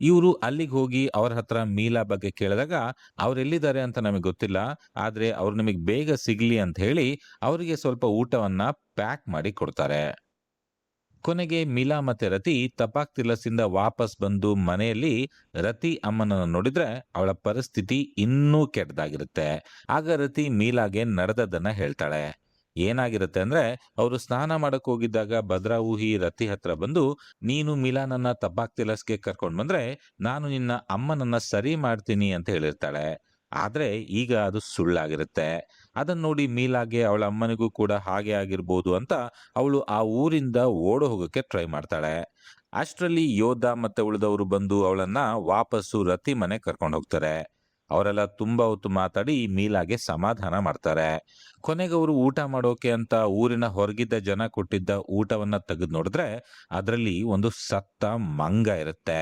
ಇವರು ಅಲ್ಲಿಗೆ ಹೋಗಿ ಅವ್ರ ಹತ್ರ ಮೀಲಾ ಬಗ್ಗೆ ಕೇಳಿದಾಗ, ಅವ್ರೆಲ್ಲಿದ್ದಾರೆ ಅಂತ ನಮಗೆ ಗೊತ್ತಿಲ್ಲ, ಆದ್ರೆ ಅವ್ರು ನಿಮಗೆ ಬೇಗ ಸಿಗ್ಲಿ ಅಂತ ಹೇಳಿ ಅವರಿಗೆ ಸ್ವಲ್ಪ ಊಟವನ್ನ ಪ್ಯಾಕ್ ಮಾಡಿ ಕೊಡ್ತಾರೆ. ಕೊನೆಗೆ ಮೀಲಾ ಮತ್ತೆ ರತಿ ತಪಾಕ್ ತಿಲಸಿಂದ ವಾಪಸ್ ಬಂದು ಮನೆಯಲ್ಲಿ ರತಿ ಅಮ್ಮನನ್ನ ನೋಡಿದ್ರೆ ಅವಳ ಪರಿಸ್ಥಿತಿ ಇನ್ನೂ ಕೆಟ್ಟದಾಗಿರುತ್ತೆ. ಆಗ ರತಿ ಮೀಲಾಗೆ ನಡೆದದ್ದನ್ನ ಹೇಳ್ತಾಳೆ. ಏನಾಗಿರುತ್ತೆ ಅಂದ್ರೆ, ಅವರು ಸ್ನಾನ ಮಾಡಕ್ ಹೋಗಿದ್ದಾಗ ಭದ್ರಾ ಊಹಿ ರತಿ ಹತ್ರ ಬಂದು, ನೀನು ಮಿಲಾನನ್ನ ತಪಾಕ್ ತಿಲಸ್ಗೆ ಕರ್ಕೊಂಡ್ ಬಂದ್ರೆ ನಾನು ನಿನ್ನ ಅಮ್ಮನನ್ನ ಸರಿ ಮಾಡ್ತೀನಿ ಅಂತ ಹೇಳಿರ್ತಾಳೆ. ಆದ್ರೆ ಈಗ ಅದು ಸುಳ್ಳಾಗಿರುತ್ತೆ. ಅದನ್ನ ನೋಡಿ ಮೀಲಾಗೆ ಅವಳ ಅಮ್ಮನಿಗೂ ಕೂಡ ಹಾಗೆ ಆಗಿರ್ಬೋದು ಅಂತ ಅವಳು ಆ ಊರಿಂದ ಓಡು ಹೋಗೋಕೆ ಟ್ರೈ ಮಾಡ್ತಾಳೆ. ಅಷ್ಟರಲ್ಲಿ ಯೋಧ ಮತ್ತೆ ಉಳಿದವರು ಬಂದು ಅವಳನ್ನ ವಾಪಸ್ಸು ರತಿ ಮನೆ ಕರ್ಕೊಂಡು ಹೋಗ್ತಾರೆ. ಅವರೆಲ್ಲ ತುಂಬಾ ಹೊತ್ತು ಮಾತಾಡಿ ಮೀಲಾಗೆ ಸಮಾಧಾನ ಮಾಡ್ತಾರೆ. ಕೊನೆಗೆ ಅವರು ಊಟ ಮಾಡೋಕೆ ಅಂತ ಊರಿನ ಹೊರಗಿದ್ದ ಜನ ಕೊಟ್ಟಿದ್ದ ಊಟವನ್ನ ತೆಗೆದು ನೋಡಿದ್ರೆ ಅದರಲ್ಲಿ ಒಂದು ಸತ್ತ ಮಂಗ ಇರುತ್ತೆ.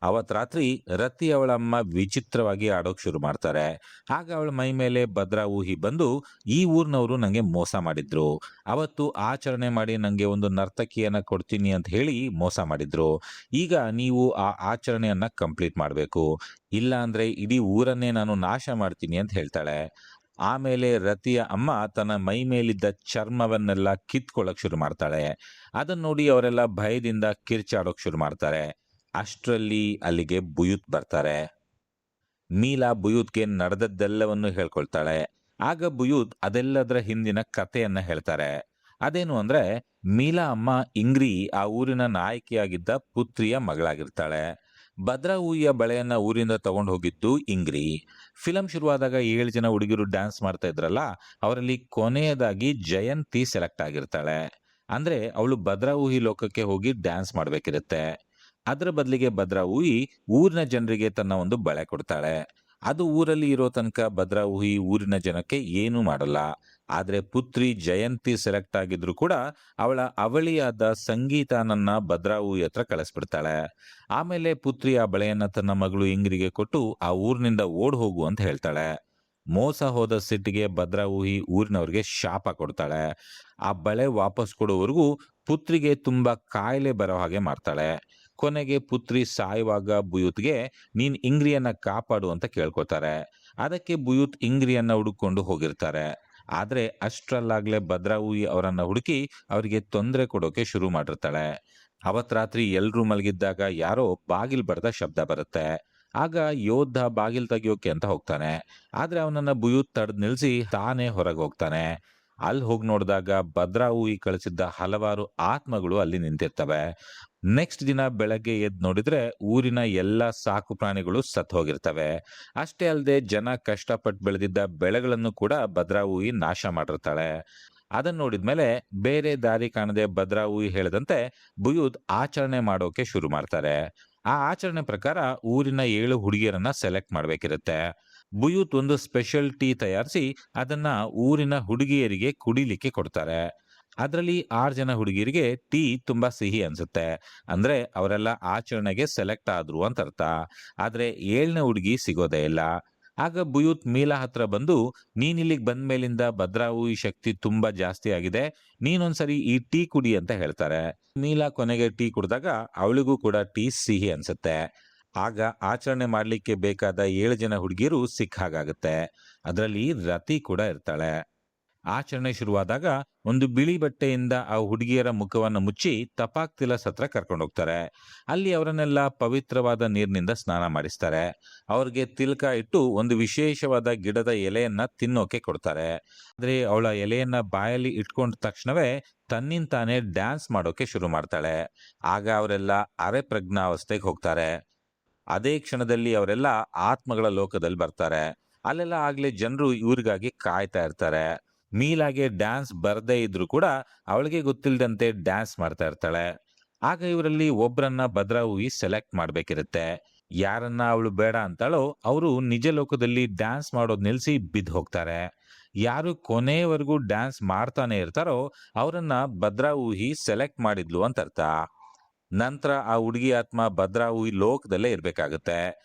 ಅವತ್ ರಾತ್ರಿ ರತಿ ಅವಳ ಅಮ್ಮ ವಿಚಿತ್ರವಾಗಿ ಆಡೋಕ್ ಶುರು ಮಾಡ್ತಾರೆ. ಆಗ ಅವಳ ಮೈ ಮೇಲೆ ಭದ್ರಾ ಊಹಿ ಬಂದು, ಈ ಊರ್ನವರು ನಂಗೆ ಮೋಸ ಮಾಡಿದ್ರು, ಅವತ್ತು ಆಚರಣೆ ಮಾಡಿ ನಂಗೆ ಒಂದು ನರ್ತಕಿಯನ್ನ ಕೊಡ್ತೀನಿ ಅಂತ ಹೇಳಿ ಮೋಸ ಮಾಡಿದ್ರು. ಈಗ ನೀವು ಆ ಆಚರಣೆಯನ್ನ ಕಂಪ್ಲೀಟ್ ಮಾಡಬೇಕು, ಇಲ್ಲ ಅಂದ್ರೆ ಇಡೀ ಊರನ್ನೇ ನಾನು ನಾಶ ಮಾಡ್ತೀನಿ ಅಂತ ಹೇಳ್ತಾಳೆ. ಆಮೇಲೆ ರತಿಯ ಅಮ್ಮ ತನ್ನ ಮೈ ಮೇಲಿದ್ದ ಚರ್ಮವನ್ನೆಲ್ಲ ಕಿತ್ಕೊಳ್ಳಕ್ ಶುರು ಮಾಡ್ತಾಳೆ. ಅದನ್ನ ನೋಡಿ ಅವರೆಲ್ಲ ಭಯದಿಂದ ಕಿರ್ಚಾಡೋಕ್ ಶುರು ಮಾಡ್ತಾರೆ. ಅಷ್ಟರಲ್ಲಿ ಅಲ್ಲಿಗೆ ಬುಯುತ್ ಬರ್ತಾರೆ. ಮೀಲಾ ಬುಯೂತ್ಗೆ ನಡೆದದ್ದೆಲ್ಲವನ್ನು ಹೇಳ್ಕೊಳ್ತಾಳೆ. ಆಗ ಬುಯೂತ್ ಅದೆಲ್ಲದರ ಹಿಂದಿನ ಕಥೆಯನ್ನ ಹೇಳ್ತಾರೆ. ಅದೇನು ಅಂದ್ರೆ, ಮೀಲಾ ಅಮ್ಮ ಇಂಗ್ರಿ ಆ ಊರಿನ ನಾಯಕಿಯಾಗಿದ್ದ ಪುತ್ರಿಯ ಮಗಳಾಗಿರ್ತಾಳೆ. ಭದ್ರಾ ಹೂವಿಯ ಬಳೆಯನ್ನ ಊರಿಂದ ತಗೊಂಡು ಹೋಗಿದ್ದು ಇಂಗ್ರಿ. ಫಿಲಂ ಶುರುವಾದಾಗ 7 ಜನ ಹುಡುಗಿರು ಡ್ಯಾನ್ಸ್ ಮಾಡ್ತಾ ಇದ್ರಲ್ಲ, ಅವರಲ್ಲಿ ಕೊನೆಯದಾಗಿ ಜಯಂತಿ ಸೆಲೆಕ್ಟ್ ಆಗಿರ್ತಾಳೆ. ಅಂದ್ರೆ ಅವಳು ಭದ್ರಾ ಹೂವಿ ಲೋಕಕ್ಕೆ ಹೋಗಿ ಡ್ಯಾನ್ಸ್ ಮಾಡ್ಬೇಕಿರುತ್ತೆ. ಅದ್ರ ಬದಲಿಗೆ ಭದ್ರಾ ಹೂವಿ ಊರಿನ ಜನರಿಗೆ ತನ್ನ ಒಂದು ಬಳೆ ಕೊಡ್ತಾಳೆ. ಅದು ಊರಲ್ಲಿ ಇರೋ ತನಕ ಭದ್ರಾ ಹೂವಿ ಊರಿನ ಜನಕ್ಕೆ ಏನೂ ಮಾಡಲ್ಲ. ಆದ್ರೆ ಪುತ್ರಿ ಜಯಂತಿ ಸೆಲೆಕ್ಟ್ ಆಗಿದ್ರು ಕೂಡ ಅವಳ ಅವಳಿಯಾದ ಸಂಗೀತನನ್ನ ಭದ್ರಾ ಹೂವಿ ಹತ್ರ ಕಳಿಸ್ಬಿಡ್ತಾಳೆ. ಆಮೇಲೆ ಪುತ್ರಿ ಆ ಬಳೆಯನ್ನ ತನ್ನ ಮಗಳು ಇಂಗ್ರಿಗೆ ಕೊಟ್ಟು ಆ ಊರಿನಿಂದ ಓಡ್ ಹೋಗು ಅಂತ ಹೇಳ್ತಾಳೆ. ಮೋಸ ಹೋದ ಸಿಟ್ಟಿಗೆ ಭದ್ರಾ ಹೂವಿ ಊರಿನವ್ರಿಗೆ ಶಾಪ ಕೊಡ್ತಾಳೆ. ಆ ಬಳೆ ವಾಪಸ್ ಕೊಡೋವರೆಗೂ ಪುತ್ರಿಗೆ ತುಂಬಾ ಕಾಯಿಲೆ ಬರೋ ಹಾಗೆ ಮಾಡ್ತಾಳೆ. ಕೊನೆಗೆ ಪುತ್ರಿ ಸಾಯುವಾಗ ಬುಯೂತ್ಗೆ, ನೀನ್ ಇಂಗ್ರಿಯನ್ನ ಕಾಪಾಡು ಅಂತ ಕೇಳ್ಕೊತಾರೆ. ಅದಕ್ಕೆ ಬುಯೂತ್ ಇಂಗ್ರಿಯನ್ನ ಹುಡುಕೊಂಡು ಹೋಗಿರ್ತಾರೆ. ಆದ್ರೆ ಅಷ್ಟ್ರಲ್ಲಾಗ್ಲೇ ಭದ್ರಾಹುಯಿ ಅವರನ್ನ ಹುಡುಕಿ ಅವರಿಗೆ ತೊಂದರೆ ಕೊಡೋಕೆ ಶುರು ಮಾಡಿರ್ತಾಳೆ. ಅವತ್ ರಾತ್ರಿ ಎಲ್ರೂ ಮಲಗಿದ್ದಾಗ ಯಾರೋ ಬಾಗಿಲ್ ಬಡ್ದ ಶಬ್ದ ಬರುತ್ತೆ. ಆಗ ಯೋಧ ಬಾಗಿಲ್ ತೆಗಿಯೋಕೆ ಅಂತ ಹೋಗ್ತಾನೆ. ಆದ್ರೆ ಅವನನ್ನ ಬುಯೂತ್ ತಡೆದ್ ನಿಲ್ಸಿ ತಾನೇ ಹೊರಗೆ ಹೋಗ್ತಾನೆ. ಅಲ್ಲಿ ಹೋಗಿ ನೋಡಿದಾಗ ಭದ್ರಾಹುಯಿ ಕಳಿಸಿದ್ದ ಹಲವಾರು ಆತ್ಮಗಳು ಅಲ್ಲಿ ನಿಂತಿರ್ತವೆ. ನೆಕ್ಸ್ಟ್ ದಿನ ಬೆಳಗ್ಗೆ ಎದ್ದು ನೋಡಿದ್ರೆ ಊರಿನ ಎಲ್ಲ ಸಾಕು ಪ್ರಾಣಿಗಳು ಸತ್ತು ಹೋಗಿರ್ತವೆ. ಅಷ್ಟೇ ಅಲ್ಲದೆ ಜನ ಕಷ್ಟಪಟ್ಟು ಬೆಳೆದಿದ್ದ ಬೆಳೆಗಳನ್ನು ಕೂಡ ಭದ್ರಾಹುಯಿ ನಾಶ ಮಾಡಿರ್ತಾಳೆ. ಅದನ್ನ ನೋಡಿದ್ಮೇಲೆ ಬೇರೆ ದಾರಿ ಕಾಣದೆ ಭದ್ರಾಹುಯಿ ಹೇಳದಂತೆ ಬುಯೂದ್ ಆಚರಣೆ ಮಾಡೋಕೆ ಶುರು ಮಾಡ್ತಾರೆ. ಆ ಆಚರಣೆ ಪ್ರಕಾರ ಊರಿನ 7 ಹುಡುಗಿಯರನ್ನ ಸೆಲೆಕ್ಟ್ ಮಾಡ್ಬೇಕಿರುತ್ತೆ. ಬುಯೂತ್ ಒಂದು ಸ್ಪೆಷಲ್ ಟೀ ತಯಾರಿಸಿ ಅದನ್ನ ಊರಿನ ಹುಡುಗಿಯರಿಗೆ ಕುಡಿಲಿಕ್ಕೆ ಕೊಡ್ತಾರೆ. ಅದರಲ್ಲಿ 6 ಜನ ಹುಡುಗಿಯರಿಗೆ ಟೀ ತುಂಬಾ ಸಿಹಿ ಅನ್ಸುತ್ತೆ. ಅಂದ್ರೆ ಅವರೆಲ್ಲ ಆಚರಣೆಗೆ ಸೆಲೆಕ್ಟ್ ಆದ್ರು ಅಂತ ಅರ್ಥ. ಆದ್ರೆ 7ನೇ ಹುಡುಗಿ ಸಿಗೋದೇ ಇಲ್ಲ. ಆಗ ಬುಯೂತ್ ಮೀಲಾ ಹತ್ರ ಬಂದು, ನೀನಿಲ್ಲಿಗೆ ಬಂದ ಮೇಲಿಂದ ಭದ್ರಾಹುಯಿ ಶಕ್ತಿ ತುಂಬಾ ಜಾಸ್ತಿ ಆಗಿದೆ, ನೀನೊಂದ್ಸರಿ ಈ ಟೀ ಕುಡಿ ಅಂತ ಹೇಳ್ತಾರೆ. ಮೀಲಾ ಕೊನೆಗೆ ಟೀ ಕುಡಿದಾಗ ಅವಳಿಗೂ ಕೂಡ ಟೀ ಸಿಹಿ ಅನ್ಸುತ್ತೆ. ಆಗ ಆಚರಣೆ ಮಾಡ್ಲಿಕ್ಕೆ ಬೇಕಾದ 7 ಜನ ಹುಡುಗಿಯರು ಸಿಕ್ಕ ಹಾಗಾಗುತ್ತೆ. ಅದರಲ್ಲಿ ರತಿ ಕೂಡ ಇರ್ತಾಳೆ. ಆಚರಣೆ ಶುರುವಾದಾಗ ಒಂದು ಬಿಳಿ ಬಟ್ಟೆಯಿಂದ ಆ ಹುಡುಗಿಯರ ಮುಖವನ್ನು ಮುಚ್ಚಿ ತಪಾಕ್ ತಿಲಸ್ ಹತ್ರ ಕರ್ಕೊಂಡು ಹೋಗ್ತಾರೆ. ಅಲ್ಲಿ ಅವರನ್ನೆಲ್ಲ ಪವಿತ್ರವಾದ ನೀರಿನಿಂದ ಸ್ನಾನ ಮಾಡಿಸ್ತಾರೆ. ಅವ್ರಿಗೆ ತಿಲಕ ಇಟ್ಟು ಒಂದು ವಿಶೇಷವಾದ ಗಿಡದ ಎಲೆಯನ್ನ ತಿನ್ನೋಕೆ ಕೊಡ್ತಾರೆ. ಆದ್ರೆ ಅವಳ ಎಲೆಯನ್ನ ಬಾಯಲ್ಲಿ ಇಟ್ಕೊಂಡ ತಕ್ಷಣವೇ ತನ್ನಿಂತಾನೆ ಡ್ಯಾನ್ಸ್ ಮಾಡೋಕೆ ಶುರು ಮಾಡ್ತಾಳೆ. ಆಗ ಅವರೆಲ್ಲ ಅರೆ ಪ್ರಜ್ಞಾವಸ್ಥೆಗೆ ಹೋಗ್ತಾರೆ. ಅದೇ ಕ್ಷಣದಲ್ಲಿ ಅವರೆಲ್ಲ ಆತ್ಮಗಳ ಲೋಕದಲ್ಲಿ ಬರ್ತಾರೆ. ಅಲ್ಲೆಲ್ಲ ಆಗ್ಲೇ ಜನರು ಇವ್ರಿಗಾಗಿ ಕಾಯ್ತಾ ಇರ್ತಾರೆ. ಮೀಲಾಗೆ ಡ್ಯಾನ್ಸ್ ಬರ್ದೇ ಇದ್ರು ಕೂಡ ಅವಳಿಗೆ ಗೊತ್ತಿಲ್ಲದಂತೆ ಡ್ಯಾನ್ಸ್ ಮಾಡ್ತಾ ಇರ್ತಾಳೆ. ಆಗ ಇವರಲ್ಲಿ ಒಬ್ರನ್ನ ಭದ್ರಾಹುಯಿ ಸೆಲೆಕ್ಟ್ ಮಾಡ್ಬೇಕಿರುತ್ತೆ. ಯಾರನ್ನ ಅವಳು ಬೇಡ ಅಂತಾಳೋ ಅವರು ನಿಜ ಲೋಕದಲ್ಲಿ ಡ್ಯಾನ್ಸ್ ಮಾಡೋದ್ ನಿಲ್ಸಿ ಬಿದ್ದು ಹೋಗ್ತಾರೆ. ಯಾರು ಕೊನೆಯವರೆಗೂ ಡ್ಯಾನ್ಸ್ ಮಾಡ್ತಾನೆ ಇರ್ತಾರೋ ಅವರನ್ನ ಭದ್ರಾಹುಯಿ ಸೆಲೆಕ್ಟ್ ಮಾಡಿದ್ಲು ಅಂತ ಅರ್ಥ. ನಂತರ ಆ ಹುಡುಗಿ ಆತ್ಮ ಭದ್ರಾಹುಯಿ ಲೋಕದಲ್ಲೇ ಇರ್ಬೇಕಾಗತ್ತೆ.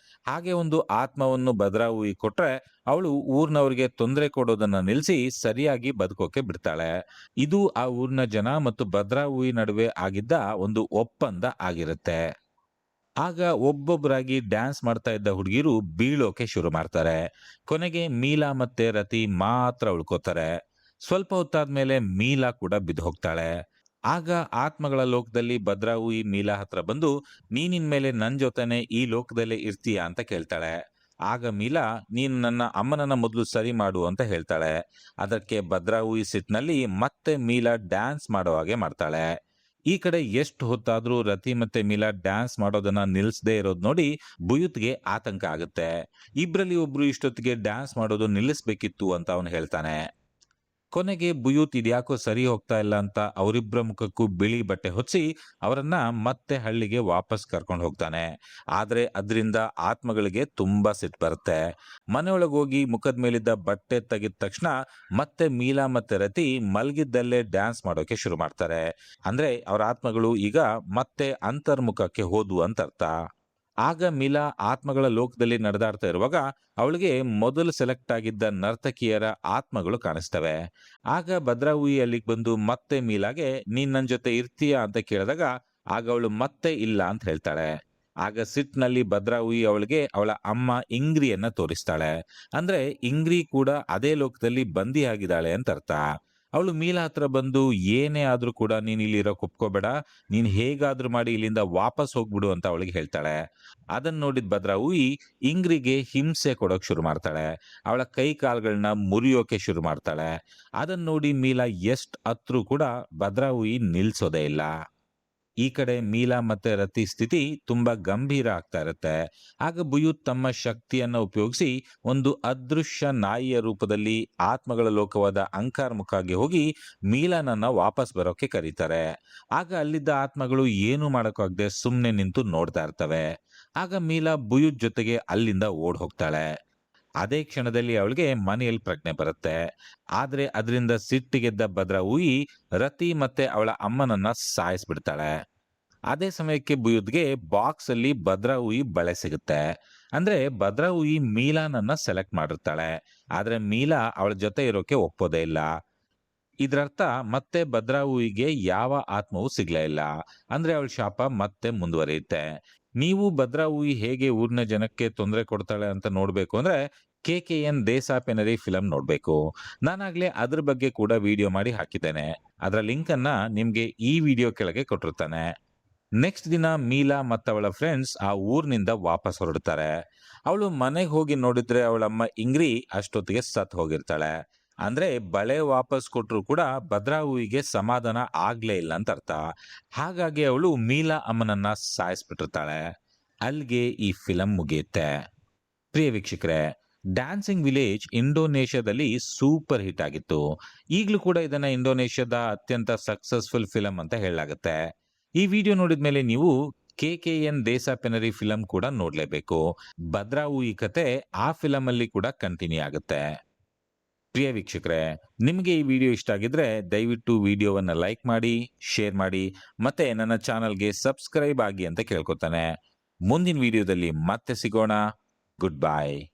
ಹಾಗೆ ಒಂದು ಆತ್ಮವನ್ನು ಭದ್ರಾಹುಯಿ ಕೊಟ್ರೆ ಅವಳು ಊರ್ನವ್ರಿಗೆ ತೊಂದರೆ ಕೊಡೋದನ್ನ ನಿಲ್ಸಿ ಸರಿಯಾಗಿ ಬದುಕೋಕೆ ಬಿಡ್ತಾಳೆ. ಇದು ಆ ಊರಿನ ಜನ ಮತ್ತು ಭದ್ರಾಹುಯಿ ನಡುವೆ ಆಗಿದ್ದ ಒಂದು ಒಪ್ಪಂದ ಆಗಿರುತ್ತೆ. ಆಗ ಒಬ್ಬೊಬ್ಬರಾಗಿ ಡ್ಯಾನ್ಸ್ ಮಾಡ್ತಾ ಇದ್ದ ಹುಡುಗಿರು ಬೀಳೋಕೆ ಶುರು ಮಾಡ್ತಾರೆ. ಕೊನೆಗೆ ಮೀಲಾ ಮತ್ತೆ ರತಿ ಮಾತ್ರ ಉಳ್ಕೋತಾರೆ. ಸ್ವಲ್ಪ ಹೊತ್ತಾದ್ಮೇಲೆ ಮೀಲಾ ಕೂಡ ಬಿದ್ದು ಹೋಗ್ತಾಳೆ. ಆಗ ಆತ್ಮಗಳ ಲೋಕದಲ್ಲಿ ಭದ್ರಾಹುಯಿ ಮೀಲಾ ಹತ್ರ ಬಂದು, ನೀನಿನ್ಮೇಲೆ ನನ್ ಜೊತೆನೆ ಈ ಲೋಕದಲ್ಲೇ ಇರ್ತೀಯಾ ಅಂತ ಕೇಳ್ತಾಳೆ. ಆಗ ಮೀಲಾ, ನೀನು ನನ್ನ ಅಮ್ಮನನ್ನ ಮೊದಲು ಸರಿ ಮಾಡು ಅಂತ ಹೇಳ್ತಾಳೆ. ಅದಕ್ಕೆ ಭದ್ರಾಹುಯಿ ಸಿಟ್ನಲ್ಲಿ ಮತ್ತೆ ಮೀಲಾ ಡ್ಯಾನ್ಸ್ ಮಾಡೋ ಹಾಗೆ ಮಾಡ್ತಾಳೆ. ಈ ಕಡೆ ಎಷ್ಟು ಹೊತ್ತಾದ್ರೂ ರತಿ ಮತ್ತೆ ಮೀಲಾ ಡ್ಯಾನ್ಸ್ ಮಾಡೋದನ್ನ ನಿಲ್ಲಿಸದೇ ಇರೋದ್ ನೋಡಿ ಬುಯುತ್ಗೆ ಆತಂಕ ಆಗುತ್ತೆ. ಇಬ್ರಲ್ಲಿ ಒಬ್ರು ಇಷ್ಟೊತ್ತಿಗೆ ಡ್ಯಾನ್ಸ್ ಮಾಡೋದು ನಿಲ್ಲಿಸ್ಬೇಕಿತ್ತು ಅಂತ ಅವನು ಹೇಳ್ತಾನೆ. ಕೊನೆಗೆ ಬುಯೂತ್ ಇದ್ಯಾಕೋ ಸರಿ ಹೋಗ್ತಾ ಇಲ್ಲ ಅಂತ ಅವರಿಬ್ಬರ ಮುಖಕ್ಕೂ ಬಿಳಿ ಬಟ್ಟೆ ಹೊಚ್ಚಿ ಅವರನ್ನ ಮತ್ತೆ ಹಳ್ಳಿಗೆ ವಾಪಸ್ ಕರ್ಕೊಂಡು ಹೋಗ್ತಾನೆ. ಆದ್ರೆ ಅದರಿಂದ ಆತ್ಮಗಳಿಗೆ ತುಂಬಾ ಸಿಟ್ಟು ಬರುತ್ತೆ. ಮನೆಯೊಳಗೆ ಹೋಗಿ ಮುಖದ ಮೇಲಿದ್ದ ಬಟ್ಟೆ ತೆಗೆದ ತಕ್ಷಣ ಮತ್ತೆ ಮೀಲಾ ಮತ್ತೆ ರತಿ ಮಲ್ಗಿದ್ದಲ್ಲೇ ಡ್ಯಾನ್ಸ್ ಮಾಡೋಕೆ ಶುರು ಮಾಡ್ತಾರೆ. ಅಂದ್ರೆ ಅವರ ಆತ್ಮಗಳು ಈಗ ಮತ್ತೆ ಅಂತರ್ಮುಖಕ್ಕೆ ಹೋದ್ವು ಅಂತ ಅರ್ಥ. ಆಗ ಮೀಲಾ ಆತ್ಮಗಳ ಲೋಕದಲ್ಲಿ ನಡೆದಾಡ್ತಾ ಇರುವಾಗ ಅವಳಿಗೆ ಮೊದಲು ಸೆಲೆಕ್ಟ್ ಆಗಿದ್ದ ನರ್ತಕಿಯರ ಆತ್ಮಗಳು ಕಾಣಿಸ್ತವೆ. ಆಗ ಭದ್ರಾಹುಯಿ ಅಲ್ಲಿಗೆ ಬಂದು ಮತ್ತೆ ಮೀಲಾಗೆ, ನೀನ್ ನನ್ ಜೊತೆ ಇರ್ತೀಯಾ ಅಂತ ಕೇಳಿದಾಗ ಆಗ ಅವಳು ಮತ್ತೆ ಇಲ್ಲ ಅಂತ ಹೇಳ್ತಾಳೆ. ಆಗ ಸಿಟ್ನಲ್ಲಿ ಭದ್ರಾಹುಯಿ ಅವಳಿಗೆ ಅವಳ ಅಮ್ಮ ಇಂಗ್ರಿಯನ್ನ ತೋರಿಸ್ತಾಳೆ. ಅಂದ್ರೆ ಇಂಗ್ರಿ ಕೂಡ ಅದೇ ಲೋಕದಲ್ಲಿ ಬಂದಿ ಆಗಿದ್ದಾಳೆ ಅಂತ ಅರ್ಥ. ಅವಳು ಮೀಲಾ ಹತ್ರ ಬಂದು, ಏನೇ ಆದ್ರೂ ಕೂಡ ನೀನ್ ಇಲ್ಲಿ ಇರೋಕ್ ಒಪ್ಕೋಬೇಡ, ನೀನ್ ಹೇಗಾದ್ರೂ ಮಾಡಿ ಇಲ್ಲಿಂದ ವಾಪಸ್ ಹೋಗ್ಬಿಡು ಅಂತ ಅವಳಿಗೆ ಹೇಳ್ತಾಳೆ. ಅದನ್ನ ನೋಡಿದ ಭದ್ರಾಹುಯಿ ಇಂಗ್ರಿಗೆ ಹಿಂಸೆ ಕೊಡೋಕ್ ಶುರು ಮಾಡ್ತಾಳೆ. ಅವಳ ಕೈ ಕಾಲ್ಗಳನ್ನ ಮುರಿಯೋಕೆ ಶುರು ಮಾಡ್ತಾಳೆ. ಅದನ್ನ ನೋಡಿ ಮೀಲಾ ಎಷ್ಟ್ ಹತ್ರೂ ಕೂಡ ಭದ್ರಾಹುಯಿ ನಿಲ್ಸೋದೇ ಇಲ್ಲ. ಈ ಕಡೆ ಮೀಲಾ ಮತ್ತೆ ರತಿ ಸ್ಥಿತಿ ತುಂಬಾ ಗಂಭೀರ ಆಗ್ತಾ ಇರುತ್ತೆ. ಆಗ ಬುಯೂತ್ ತಮ್ಮ ಶಕ್ತಿಯನ್ನ ಉಪಯೋಗಿಸಿ ಒಂದು ಅದೃಶ್ಯ ನಾಯಿಯ ರೂಪದಲ್ಲಿ ಆತ್ಮಗಳ ಲೋಕವಾದ ಅಂಕಾರ್ ಮುಖಾಗೆ ಹೋಗಿ ಮೀಲಾನನ್ನ ವಾಪಸ್ ಬರೋಕೆ ಕರೀತಾರೆ. ಆಗ ಅಲ್ಲಿದ್ದ ಆತ್ಮಗಳು ಏನು ಮಾಡೋಕ್ಕಾಗದೆ ಸುಮ್ನೆ ನಿಂತು ನೋಡ್ತಾ ಇರ್ತವೆ. ಆಗ ಮೀಲಾ ಬುಯೂತ್ ಜೊತೆಗೆ ಅಲ್ಲಿಂದ ಓಡ್ ಹೋಗ್ತಾಳೆ. ಅದೇ ಕ್ಷಣದಲ್ಲಿ ಅವಳಿಗೆ ಮನೆಯಲ್ಲಿ ಪ್ರಜ್ಞೆ ಬರುತ್ತೆ. ಆದ್ರೆ ಅದರಿಂದ ಸಿಟ್ಟಿಗೆದ್ದ ಭದ್ರಾಹುಯಿ ರತಿ ಮತ್ತೆ ಅವಳ ಅಮ್ಮನನ್ನ ಸಾಯಿಸ್ಬಿಡ್ತಾಳೆ. ಅದೇ ಸಮಯಕ್ಕೆ ಬುಯುದ್ಗೆ ಬಾಕ್ಸ್ ಅಲ್ಲಿ ಭದ್ರಾಹುಯಿ ಬಳೆ ಸಿಗುತ್ತೆ. ಅಂದ್ರೆ ಭದ್ರಾಹುಯಿ ಮೀಲಾನನ್ನ ಸೆಲೆಕ್ಟ್ ಮಾಡಿರ್ತಾಳೆ. ಆದ್ರೆ ಮೀಲಾ ಅವಳ ಜೊತೆ ಇರೋಕೆ ಒಪ್ಪೋದೇ ಇಲ್ಲ. ಇದ್ರರ್ಥ ಮತ್ತೆ ಭದ್ರಾಹುಯಿಗೆ ಯಾವ ಆತ್ಮವೂ ಸಿಗ್ಲೇ ಇಲ್ಲ. ಅಂದ್ರೆ ಅವಳ ಶಾಪ ಮತ್ತೆ ಮುಂದುವರಿಯುತ್ತೆ. ನೀವು ಭದ್ರಾಹುಯಿ ಹೇಗೆ ಊರಿನ ಜನಕ್ಕೆ ತೊಂದರೆ ಕೊಡ್ತಾಳೆ ಅಂತ ನೋಡ್ಬೇಕು ಅಂದ್ರೆ KKN ದೇಸಾಪೆನರಿ ಫಿಲಂ ನೋಡ್ಬೇಕು. ನಾನಾಗ್ಲೇ ಅದ್ರ ಬಗ್ಗೆ ಕೂಡ ವಿಡಿಯೋ ಮಾಡಿ ಹಾಕಿದ್ದೇನೆ. ಅದರ ಲಿಂಕನ್ನ ನಿಮ್ಗೆ ಈ ವಿಡಿಯೋ ಕೆಳಗೆ ಕೊಟ್ಟಿರ್ತಾನೆ. ನೆಕ್ಸ್ಟ್ ದಿನ ಮೀಲಾ ಮತ್ತವಳ ಫ್ರೆಂಡ್ಸ್ ಆ ಊರ್ನಿಂದ ವಾಪಸ್ ಹೊರಡ್ತಾರೆ. ಅವಳು ಮನೆಗೆ ಹೋಗಿ ನೋಡಿದ್ರೆ ಅವಳಮ್ಮ ಇಂಗ್ರಿ ಅಷ್ಟೊತ್ತಿಗೆ ಸತ್ ಹೋಗಿರ್ತಾಳೆ. ಅಂದ್ರೆ ಬಳೆ ವಾಪಸ್ ಕೊಟ್ರು ಕೂಡ ಭದ್ರಾಹುಯಿಗೆ ಸಮಾಧಾನ ಆಗ್ಲೇ ಇಲ್ಲ ಅಂತ ಅರ್ಥ. ಹಾಗಾಗಿ ಅವಳು ಮೀಲಾ ಅಮ್ಮನನ್ನ ಸಾಯಿಸ್ಬಿಟ್ಟಿರ್ತಾಳೆ. ಅಲ್ಲಿಗೆ ಈ ಫಿಲಂ ಮುಗಿಯುತ್ತೆ. ಪ್ರಿಯ ವೀಕ್ಷಕರೇ, ಡ್ಯಾನ್ಸಿಂಗ್ ವಿಲೇಜ್ ಇಂಡೋನೇಷ್ಯಾದಲ್ಲಿ ಸೂಪರ್ ಹಿಟ್ ಆಗಿತ್ತು. ಈಗಲೂ ಕೂಡ ಇದನ್ನ ಇಂಡೋನೇಷ್ಯಾದ ಅತ್ಯಂತ ಸಕ್ಸಸ್ಫುಲ್ ಫಿಲಂ ಅಂತ ಹೇಳಲಾಗುತ್ತೆ. ಈ ವಿಡಿಯೋ ನೋಡಿದ ಮೇಲೆ ನೀವು KKN ದೇಸಾಪೆನರಿ ಫಿಲಂ ಕೂಡ ನೋಡ್ಲೇಬೇಕು. ಭದ್ರಾಹುಯಿ ಕತೆ ಆ ಫಿಲಂ ಅಲ್ಲಿ ಕೂಡ ಕಂಟಿನ್ಯೂ ಆಗುತ್ತೆ. ಪ್ರಿಯ ವೀಕ್ಷಕರೇ, ನಿಮಗೆ ಈ ವಿಡಿಯೋ ಇಷ್ಟ ಆಗಿದ್ರೆ ದಯವಿಟ್ಟು ವಿಡಿಯೋವನ್ನ ಲೈಕ್ ಮಾಡಿ, ಶೇರ್ ಮಾಡಿ, ಮತ್ತೆ ನನ್ನ ಚಾನಲ್ಗೆ ಸಬ್ಸ್ಕ್ರೈಬ್ ಆಗಿ ಅಂತ ಕೇಳ್ಕೊತಾನೆ. ಮುಂದಿನ ವಿಡಿಯೋದಲ್ಲಿ ಮತ್ತೆ ಸಿಗೋಣ. Good bye.